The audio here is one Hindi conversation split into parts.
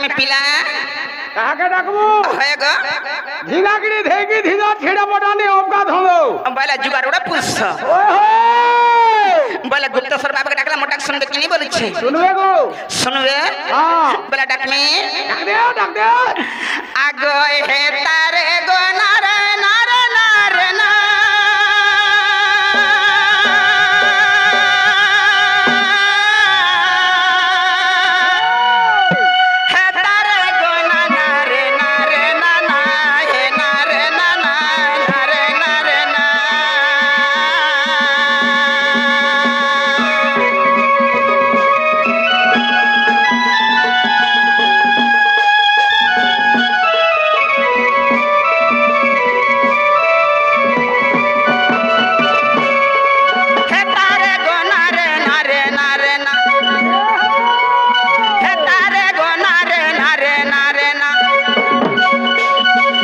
ডাকমি পিলা কাকে ডাকবো হয়ে গো ধিনাগিরি ধেগি ধিনা ছেড়ে পটানি অবগাত হলো বলে জুগার ওটা পুষ ওহো বলে গুপ্তেশ্বর বাবাকে ডাকলা মোটা শুনবে কি বলছে শুনবে গো শুনবে হ্যাঁ বলে ডাকমি ডাক দে আগো হে তারে গো নারে নারে নারে না হে তারে গো নারে নারে না না হে নারে না না নারে নারে না হে তারে গো নারে নারে নারে না হে তারে গো নারে নারে নারে না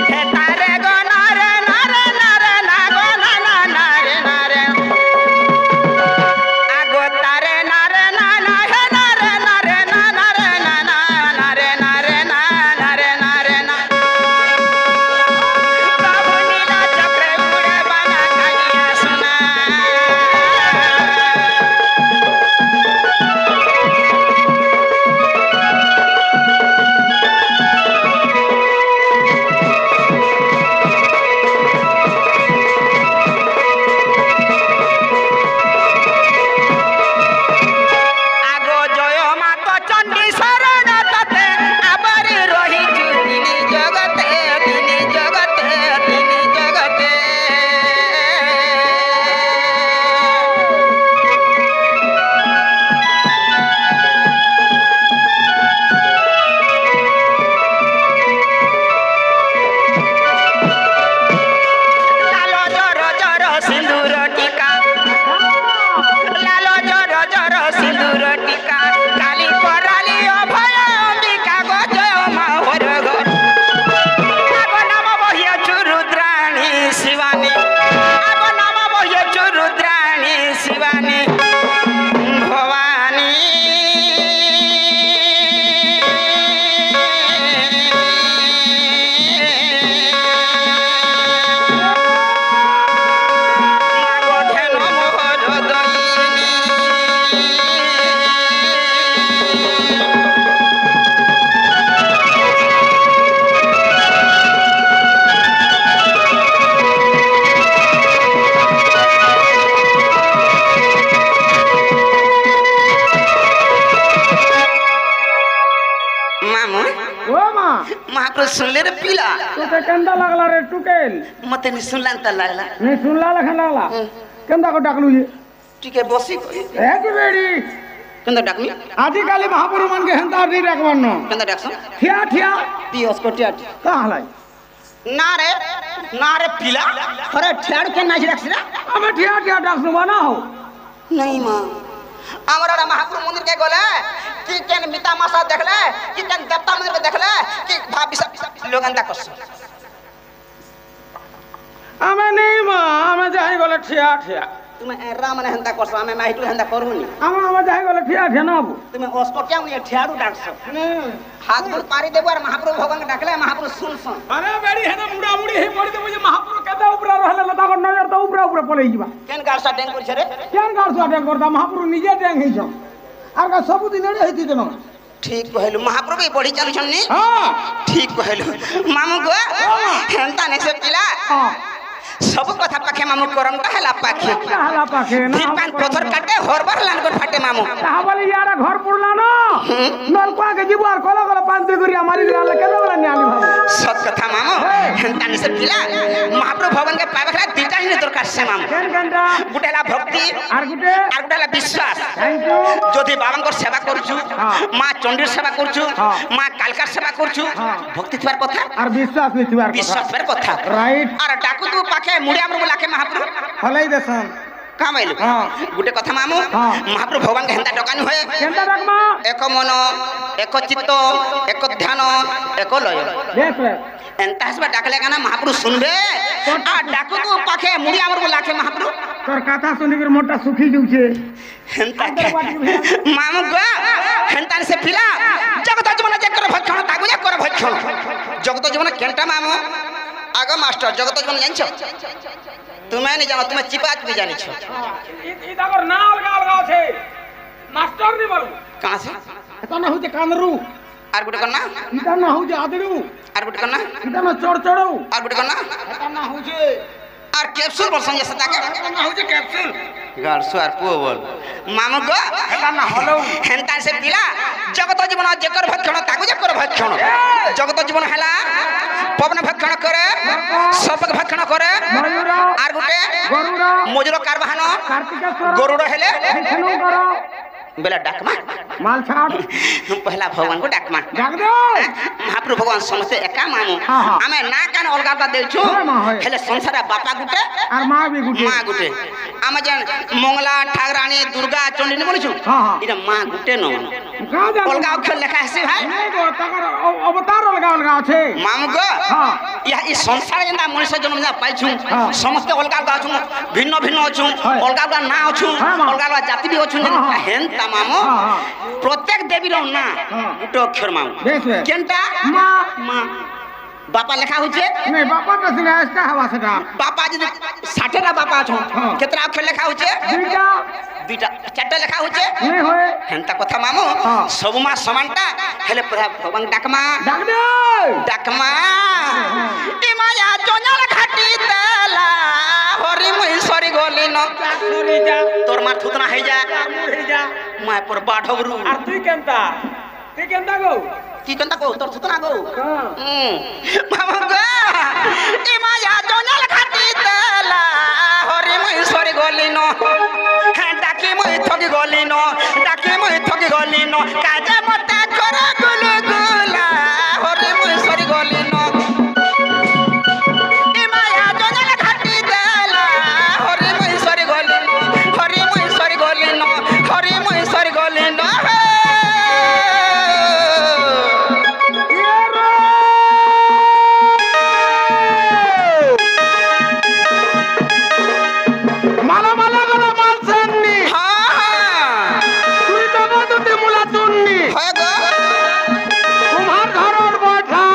হে তারে গো নারে নারে নারে না গো না না নারে নারে আগো তারে নারে না না হে নারে নারে না নারে না না নারে নারে না নারে নারে না বাবু নীলা চক্রে উড়ে বানা খাইয়া সোনা আগো জয় মাতা চণ্ডী শরণ ততে আবারি রহিছু তিনি জগতে তিনি জগতে তিনি জগতে লালো জর জর সিন্দুর টিকা লালো জর জর সিন্দুর টিকা কালী করালি অভয় অম্বিকা গো জয় মা হর গো আগো নাম বহিয়াছু রুদ্রাণী শিবানী আগো নাম বহিয়াছু রুদ্রাণী শিবানী ভবানী মাগো ধেন মোহর দয়িনী মামু ও মা महाप्रभु सुनले रे पीला তোকে কেন্দা লাগলা রে টুকেল मते नि सुनला त लागला নে শুনলা লেখা লাগলা কেন্দা কো ডাকলু যে टिके बसी कोई এ কি বেড়ি कंदा डाकमी আজিকালি মহাপুরু মানকে হেন্তা দি রাখবার ন कंदा डाकस ঠিয়া ঠিয়া पियस को टिया কা হালাই ना रे पीला अरे ठेड़ के नाच रखस रे আমি ঠিয়া ঠিয়া ডাকছু বানা হো नहीं मां हमरा महाप्रभु मंदिर के गले कि केन मिता मासा देखले कि केन देवता मंदिर के देखले कि भाभी सब लोग अंदा करस আমি নেই মা আমি যাই গলে ঠিয়া ঠিয়া तुम राम ने हंदा करस हमें माहिटू हंदा करूनी আমি যাই গলে ঠিয়া ঠিয়া না হবো तुम ओस्को क्या ये ठेड़ू डाकस हाथ गोड़ पारी देबो और महाप्रभु भगवान के डाकले महाप्रभु सुन सुन আরে বেড়ি হেনা মুড়া মুড়ি হে পড়ি দেবো যে মহাপুরু কেদা উপরে রহলে লতা কর নজর তো উপরে উপরে পড়ে যাবা केन गारसा डेंग करछ रे কেন গাছ ড্যাং করতা মহাপুরু নিজে ড্যাং হইছ আর কা ସବୁদিন এড়ে হইতি দেন ठीक कहलु महाप्रभु ये बढ़ी चालू छन्नी হ্যাঁ ठीक कहलु मामू गो हेंता ने से पिला হ্যাঁ सब कथा पाखे मामू करम कहला पाखे হালা পাখে না फिर पान पत्थर काटे हरबर लान कर फाटे मामू তাহা বলি ইয়ারা ঘর পড়লা না নলকুয়া কে জীব আর কলা কলা পান করি আমারি গলা কেন বলা নি আলি ভাই सत कथा मामू हेंता ने से पिला महाप्रभु भगवान के पावे दिटा ही दरकार से मामू কেন কেনটা गुटेला भक्ति আর গুটে আর গুটেলা বিশ্বাস থ্যাংক ইউ যদি বাবাঙ্কর সেবা করছু মা চণ্ডীর সেবা করছু মা কালকার সেবা করছু ভক্তি থবার কথা আর বিশ্বাস নিছিবার কথা বিশ্বাসের কথা রাইট আর ডাকু তু পাখে মুড়ি আমরু লাকে মহাপ্রভু হলাই দেছন का माइलु गुटे कथा मामू महाप्रभु भगवान के हेंता डकानी होए केंता डकमा एक मन एक चित्त एक ध्यान एक लय देख ले एंता हसबा डाकले गाना महाप्रभु सुनबे आ डाकू तो पाखे मुड़ी हमर को लाखे महाप्रभु तोर कथा सुनि के मोटा सुखी जुछे हेंता मामू गो हेंता से पिला जगत जीवन जेकर भक्षण तागु जे कर भक्षण जगत जीवन केंटा मामू आगो मास्टर जगत जीवन जानछो तुम्हें नहीं जानो तुम्हें चिपाच भी जानी छो ई ताकर ना अलगा अलगा छे मास्टर नहीं बोल कहां से एता ना होजे कानरू आर गुटे करना इता ना होजे आदड़ू आर गुटे करना इता ना चढ़चड़ू आर गुटे करना एता ना होजे आर कैप्सूल बोल संजय सता के एता ना होजे कैप्सूल गाल सुआर पो बोल मामू गो एता ना हलो हेंता से पिला जगत जीवन जेकर भक्षण ताकु जेकर भक्षण जगत जीवन हला पवन भक्षण करे सबक भक्षण करे मयूर आर गुटे गरुड़ मोजरो कारवाहन कार्तिकेश्वर गरुड़ हेले विष्णु करो बेला डाकमा माल छाड़ पहला भगवान को डाकमा डाक दे महाप्रभु भगवान समस्ते एका मामू आमे ना कान अलगा बा देछु हेले संसार बापा गुटे और मां भी गुटे मां गुटे आमे जन मंगला ठाकरानी दुर्गा चंडी ने बोलिछु इरा मां गुटे न का जान अलगा अक्षर लिखा है भाई नहीं गो तकर अवतार अलगा अलगा छे मामू गो या ई संसार जेंदा मनुष्य जन्म जा पाइछु समस्त अलगा अलगा छु भिन्न भिन्न अछु अलगा अलगा ना अछु अलगा अलगा जाति भी अछु हेंता मामू प्रत्येक देवी रो ना गुटे अक्षर मामू केनटा मां मां बापा लिखा होचे नहीं बापा तो सिना इसका हवा सेटा बापा जी 60 रा बापा छ केतरा अक्षर लिखा होचे दुईटा दुईटा चारटा लिखा होचे नहीं होए हेंता कथा मामू सब मा समानता हेले भगवान डाकमा डाक दे डाकमा ई माया जोनल घाटी तला हरि महेश्वरी गोली न सरी जा तोर मार थुतना है जा मुर हे जा माय पर बाढवरू और तू केंता गो की कंता को तोर थुतना गो मामा गो ई माया जोनल घाटी तला हरि महेश्वरी गोली न डाकी মই ঠকি গলি ন ডাকি মই ঠকি গলি ন কাজে মতে করে গুলু গুলা হরি মই সরি গলি ন ই মায়া জনালে ঘাটি দেলা হরি মই সরি গলি ন হরি মই সরি গলি ন হরি মই সরি গলি ন माला माला गला माल सन्नी তুই তো নদতে মুলা চুন্নি হয় গো কুমার ধরন বৈঠা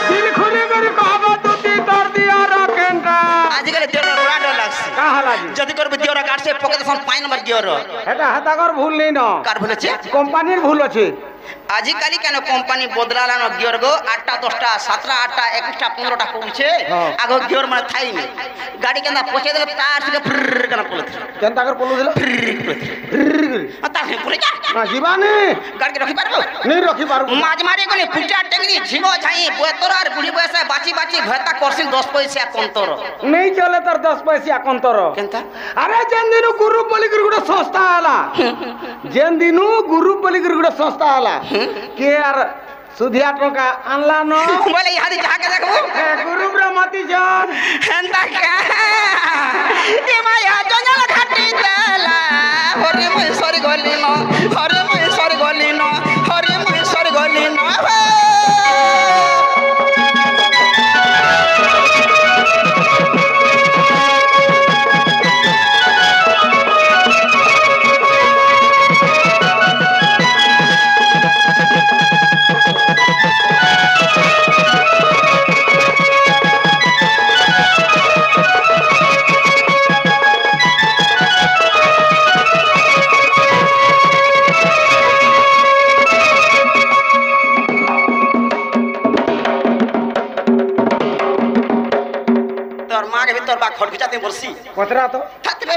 দিল খুলে করে কহবা তুই তোর দিয়া রাখেনটা আজিকালি দেওর রাড লাগছে কাহা লাগি যদি করবে দেওর কাটছে পকেট সব 5 নম্বর দেওর এটা হাতাকর ভুল নেই ন কার ভুলেছে কোম্পানির ভুল আছে आजिकाली केन कंपनी बदलाला न गियर गो 8टा 10टा 7टा 8टा 21टा 15टा पहुंचे आगो गियर माने थाई नहीं गाड़ी केना पहुंचे देले तार से फ्र केना पलत केनता कर पलु दिल ता हे पुरे जा ना जीवानी गाड़ी के रखी पारबो नहीं रखी पारबो माज मारे गने पुटा टेंगरी झिगो झाई बोतरार बुढ़ी बयसा बाची बाची घरता करसिन 10 पैसा कंतर नहीं चले तर 10 पैसा कंतर केनता अरे जेन दिनु गुरु बलि कर गुडा संस्था आला जेन दिनु गुरु बलि कर गुडा संस्था आला के यार सुधिया टका आनला न बोले यहादी जा के देखबो गुरु ब्रह्मति जान हेंता के ए माया जंगल घाटी देला हरि महेश्वरी गली न हरि महेश्वरी गली न हरि महेश्वरी गली न तोर मां के भीतर बा खड़ खिचाते बरसी पतरा तो थतले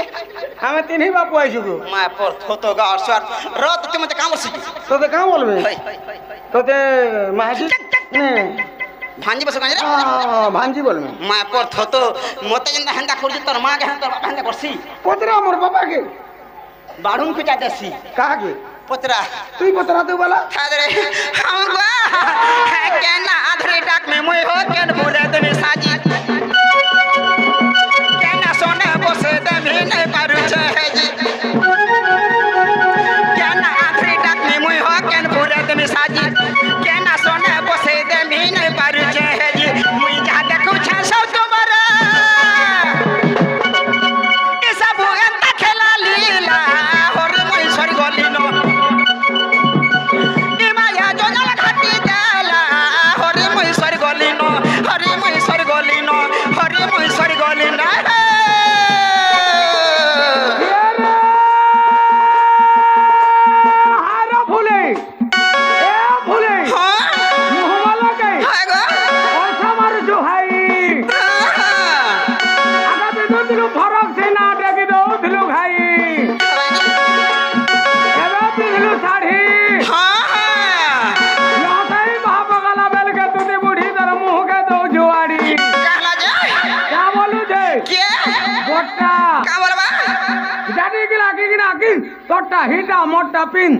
हमें तीन ही बापू आई जुगु मां पर थोतो गा और स्वार रात तुम ते काम बरसी तो ते कहां बोलबे तो ते महाजी ने भांजी बस गंजरा भांजी बोलबे मां पर थोतो मते जिंदा हंदा खोज तोर मां के हंदा बरसी पतरा मोर बाबा के बाड़ून खिचा देसी कहा के पतरा तू पतरा तू बोला खादरे हम गो केना आधरे डाक में मोय हो केन बोले तने साजी केना सोने बस কিন তোরটা হিটা মোরটা পিন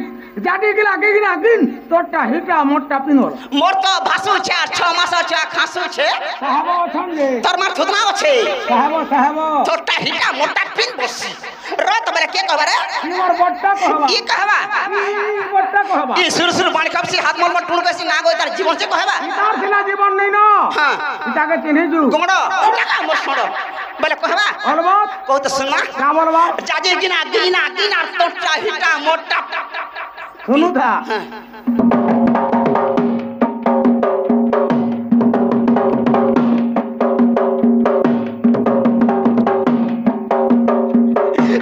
জাতি গিলা গিনা কিন তোরটা হিটা মোরটা পিন হল মোর তো ভাসু আছে আর 6 মাস আছে খাসু আছে সাহেব আছেন যে তোর মার থুতনা আছে সাহেব তোরটা হিটা মোরটা পিন বসি রত বলে কে কহবারে তোমার বট্টা কহবা ই কহবা বট্টা কহবা ই সুর সুর বাণী খাপসি হাত মল মল টুল বেশি না গই তার জীবন সে কহবা তার সিনা জীবন নেই না হ্যাঁ তাকে চিনিছু গুমড় টাকা মোর ছড় বলে কহবা অলবত কও তো শুনমা না বলবা জাজি গিনা আর তোরটা হিটা মোরটা শুনু থা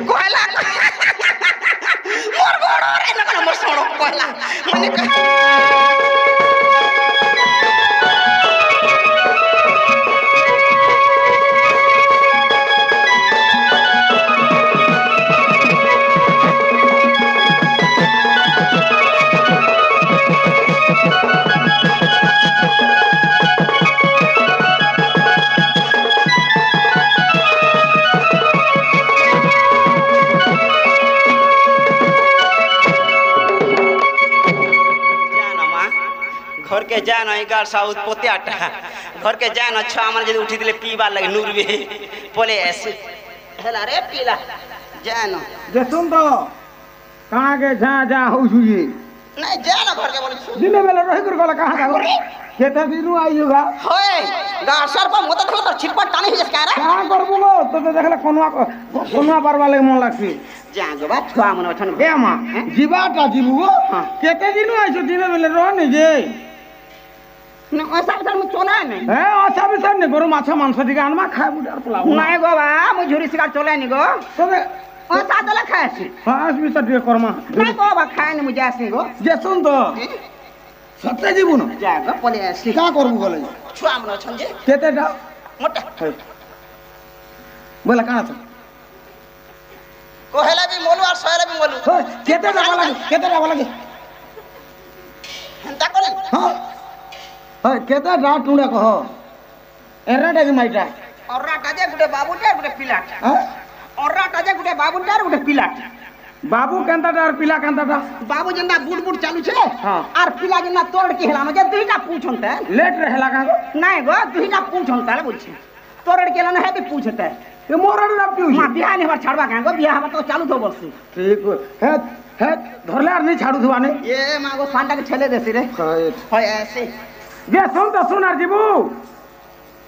কয়লা মোর বড় রে না মোর ছড় কয়লা মানে घर के जान गार साउथ पोते आटा घर के जान अच्छा मन जदी उठी दिले पीबार लगे नूरबे बोले ऐसे हेला रे पीला जान जे सुन तो कहां के जा हो जुई नहीं जान घर के बोले दिन बेला रही कर गला कहां जा केते दिनु आइयोगा होए गार सर पर मोता तो छिटपट टानी हिस कारा का करबो गो तो देखले कोनवा परवा लगे मन लागसी जा गो बा छुआ मन अठन ए मा जीवाटा जीबु गो केते दिनु आइसो दिन बेला रहने जे न ओसा बिसर मु चोना नहीं ए अच्छा बिसर ने गरु माछा मांस दिगा आनमा खाय बुडार पुलाव नहीं गो बा मु झुरी शिकार चले नहीं गो तबे ओसा दला खायसी पांच बिसर दिए करमा नहीं गो बा खाय नहीं मु जासी गो जे सुन तो सत्य जीबु न जा गो बोले ऐसे का करबु गले छुआ मन अठन जे केते डा मोटा बोला काना तो कोहेला भी मोलू और सोहेला भी मोलू केते डा वाला हंता करे हां हां केते डा टुडा कहो एराटा की माइटा और राटा जे गुटे बाबूटे गुटे पिलाट हां और राटा जे गुटे बाबूटे गुटे पिलाट बाबू केंता डा और पिला केंता डा बाबू जन्ना बुड बुड चालू छे हां और पिला जन्ना तोड़ के हेलानो जे दुईटा पूछनते लेट रहेला का नहीं गो दुईटा पूछनता बोलछे तोड़ के हेलानो है भी पूछते ये मोरड ना पिउ मां बियाह ने हमार छाड़वा कांगो बियाह हम तो चालू थो बरसी ठीक है धरले आर नहीं छाड़ू थवाने ये मागो सांडा के छले देसी रे होय ऐसे जे सुन तो सुन आर जीबू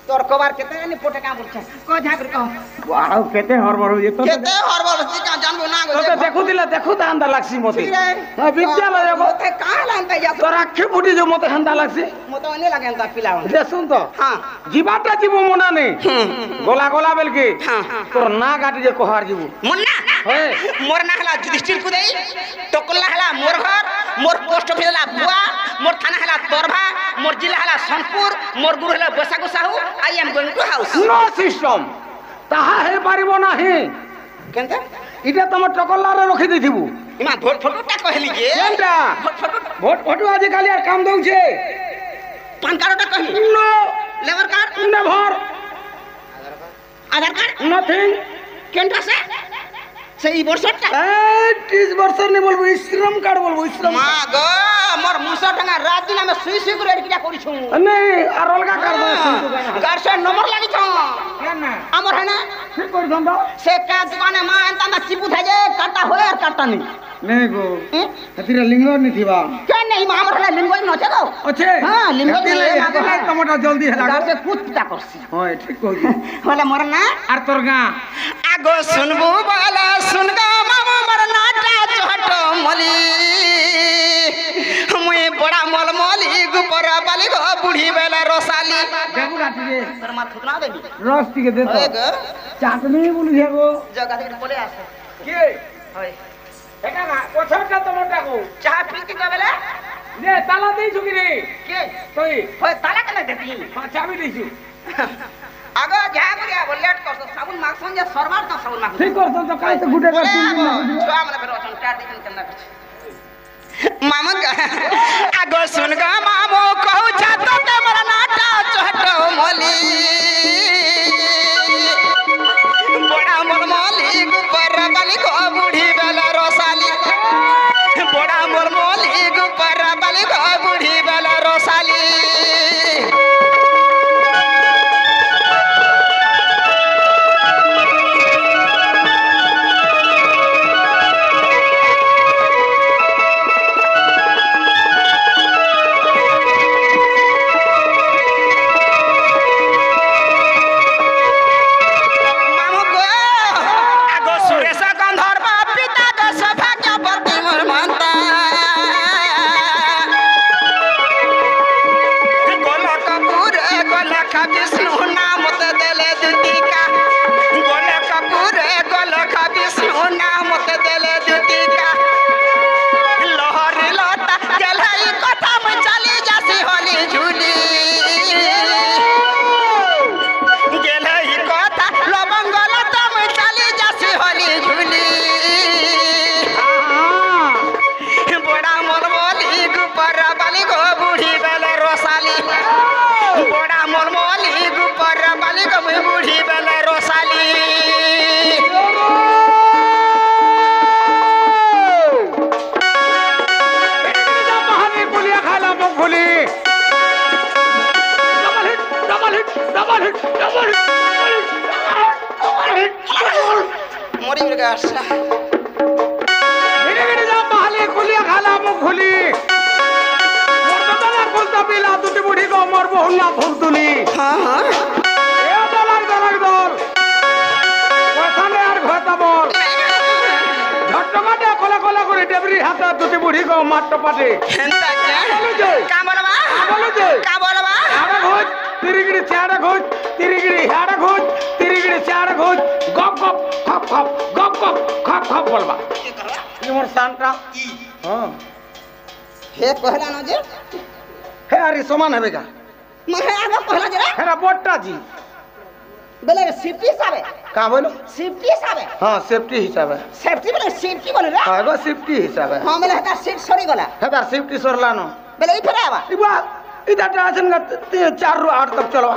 तोर कबार केते ने पोटे का बोलछे को झाकर कहो वाह केते हरबर ये तो केते हरबर बस्ती का जानबो ना गो तो देखु दिला देखु त हंदा लागसी मोते हां विद्यालय जाबो ते का लानते जा तोर आखे फुटी जो मोते हंदा लागसी मते ने लागे अंता पिला जे सुन तो हां जीवाटा जीबू मोना ने गोला बेल के तोर ना गाटी जे कोहार जीबू मुन्ना होय मोर ना हला युधिष्ठिर कुदेई टोकला हला मोर घर मोर पोस्ट ऑफिस हला बुआ मोर थाना हला तोरभा मोर जिला हला सोनपुर मोर गुरु हला बसागु Sahu I am going to house no system ताहा हे पारिबो नाही केनते इटा तम टकल्ला रे रखि देथिबू इमा भोट फोटोटा कहली के केनटा भोट फोटो आज काली यार काम दउछे पान कार्डटा कहली नो लेबर कार्ड नेवर आधार कार्ड नथिंग केनटा से ई वर्षटा 30 वर्ष ने बोलबो श्रम कार्ड बोलबो श्रम मा गो मोर मुसा टंगा रात दिन में सुई सुई रेड किया करी छु नहीं और अलगा कर दो गार से नंबर लागि छ केना हमर है ना ठीक कर दंडा से का दुकाने मा एंता ना चिपु थे जे काटा होय और काटा नहीं गो हतिरा लिंगो नहीं थीबा के नहीं मा हमर है लिंगो न छे गो अच्छे हां लिंगो नहीं टमाटर जल्दी हला गार से कुछ पिता करसी हां ठीक कहू होला मोर ना आर तोर गा आगो सुनबो बाला सुनगा मामा मोर नाटा चहट मली मुई बड़ा मल मली गुपर बाली गो बूढ़ी बेला रोसाली देखु गाटी रे तर मा थुतना देबी रस टिके दे तो चाटनी बोलु जेगो जगह दे बोले आसे के होय एका ना कोछटा टमाटर को चाह पी के बेला ने ताला देई छु कि रे के तोई होय ताला के देती चाबी देई छु आगो जा बरिया लेट कर साबुन माखसन जे सरमार त साबुन माख ठीक कर तो काई से गुटे कर तीन दिन छुआ मन फेर असन चार दिन केना कर मामा आगो सुन गा मामो कहू छात के मरा नाटा चहट मोली बड़ा मल मोली गुपर बाली को बूढ़ी बेला रो बड़ा मोलमोली गुपर बाली गो बूढ़ी बेला रोसाली बुढ़ी को माट पाटे का बोलबा तिरिगिड़ी चाड़ा घोज तिरिगिड़ी हाड़ा घोज तिरिगिड़ी चाड़ा घोज गप गप खप खप बोलबा ये मोर सांटा हां हे कहला न जे हे अरे समान हेबे का महे आगे कहला जरा हेरा बोट्टा जी बोले सेफ्टी हिसाबे का बोलो सेफ्टी हिसाबे हां सेफ्टी हिसाबे सेफ्टी बोले सेफ्टी बोले रे हां गो सेफ्टी हिसाबे हां बोले हता सीट सरी गला हेदा सेफ्टी सरलानो बोले ई फेरा आवा इबा इदा ट्रांसन का 4 रो 8 तक चलवा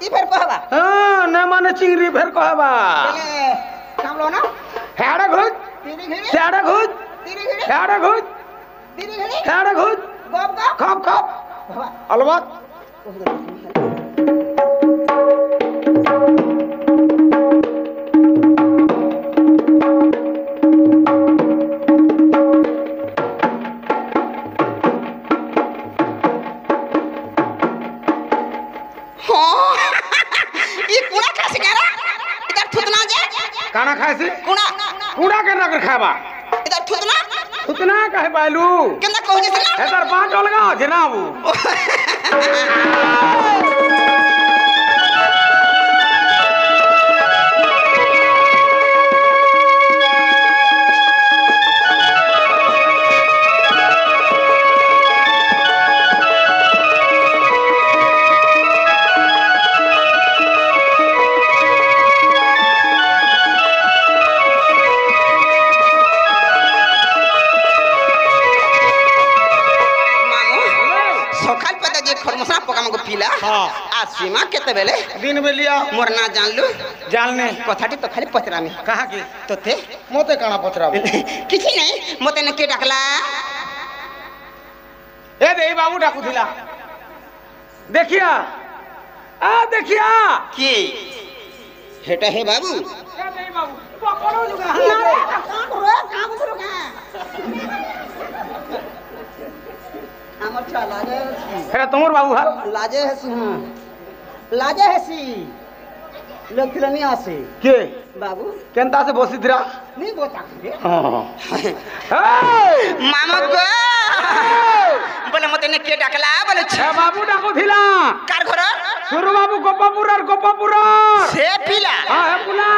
ई फेर कहबा हां न माने चिंगरी फेर कहबा बोले काम लो ना हेड़ा घोज तिरी घिरी चाड़ा घोज तिरी घिरी हेड़ा घोज तिरी घिरी हेड़ा घोज गप गप खप अलबत काना खाए से कूड़ा के नगर खाबा इधर थुतना उतना कहे बालू केना कहू जे ना इधर 5 अलगा जनाब आज सीमा केते बेले दिन बेलिया मोर ना जानलु जानने कथाटी तो खाली पचरामी कहा की तोते मोते काना पचराब किछि नहीं मोते ने के डाकला ए दे बाबू डाकू दिला देखिया आ देखिया की हेटा है बाबू ए दे बाबू पकड़ो जुगा काम करो का हमर चला जे हेरा तमोर बाबू हाल लाजे हसी हां लाजे हसी लोग फिलनी आसे के बाबू केनता से बसी दिरा नहीं बोता के हां ए मामा गो बोले मते ने के डाकला बोले छे बाबू डाको थिला कार घर सुरु बाबू गोपापुर से पिला हां हे पुला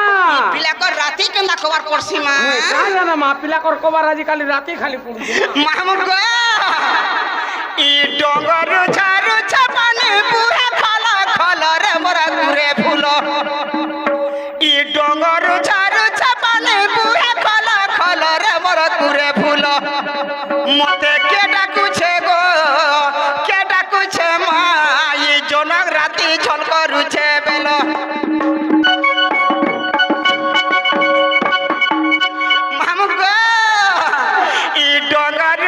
पिला को राती केना कवर पड़सी मा का जाना मा पिला कर कवर आज काली राती खाली पुड़ी मामा गो ई डोंगर झारू छपाने बुहा खाला खाला रे मोरा गुरे फूलो ई डोंगर झारू छपाने बुहा खाला खाला रे मोरा गुरे फूलो मते के डाकू छे गो के डाकू छे मा ई जनक राती झल करू छे बेलो मामा गो ई डोंगर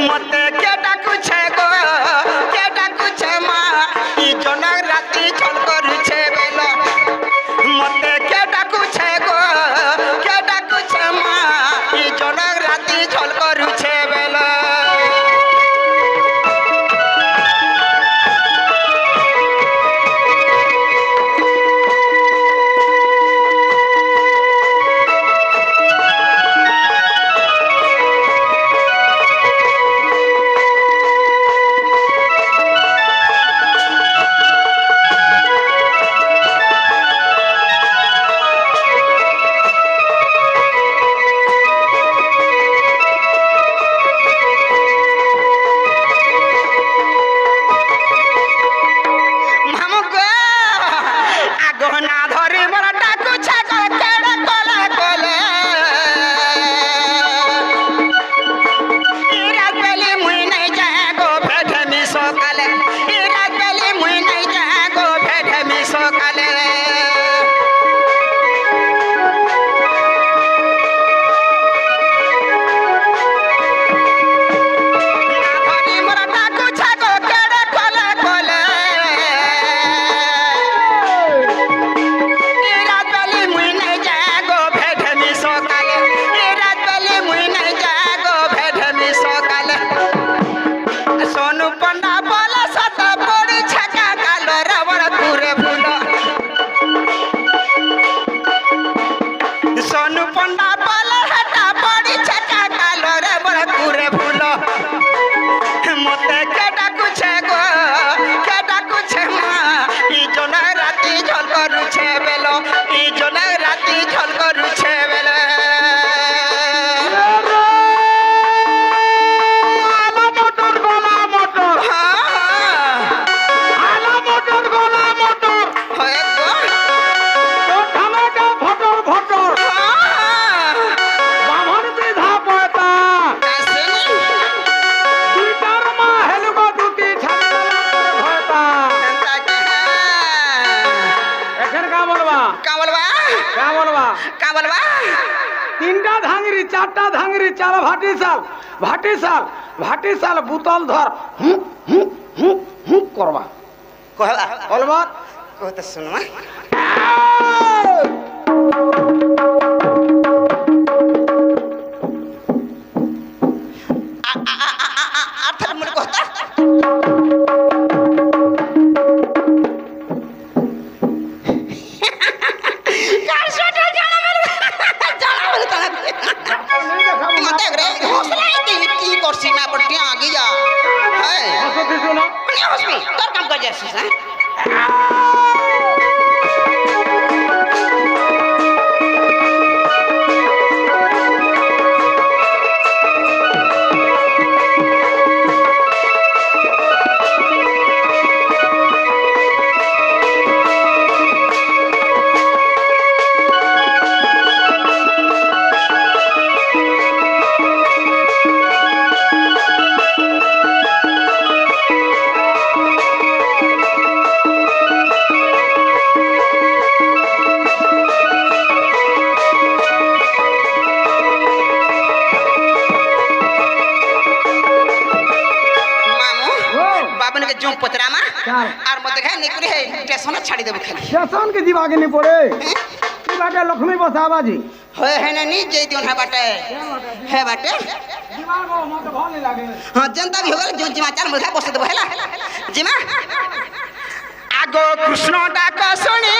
মতে কে ডাকুছে গো কে ডাকুছে মা ই জনক রাতি ছল করুছে বেল মতে কে ডাকুছে গো কে ডাকুছে মা ই জনক রাতি ছল করুছে বেল ভাটি সাল বুতল ধর করবা কহলা অলবাত কহতে শুনমা আর্থার মনে কহতা सीमा पट्टियां आगे जा है तोर काम कर जैसे हैं আর মধ্যে খাই নেকুরি হে স্টেশনে ছাড়ি দেব খালি স্টেশন के जीवा के नहीं पड़े ई बाटे लक्ष्मी बसाबाजी होय है ना नी जे दिन है बाटे जीवा को मत भल नहीं लागे हां जनता भी होगल जोन जिमा चार मधा बसे देब हैला जिमा आगो कृष्ण डाक सुनी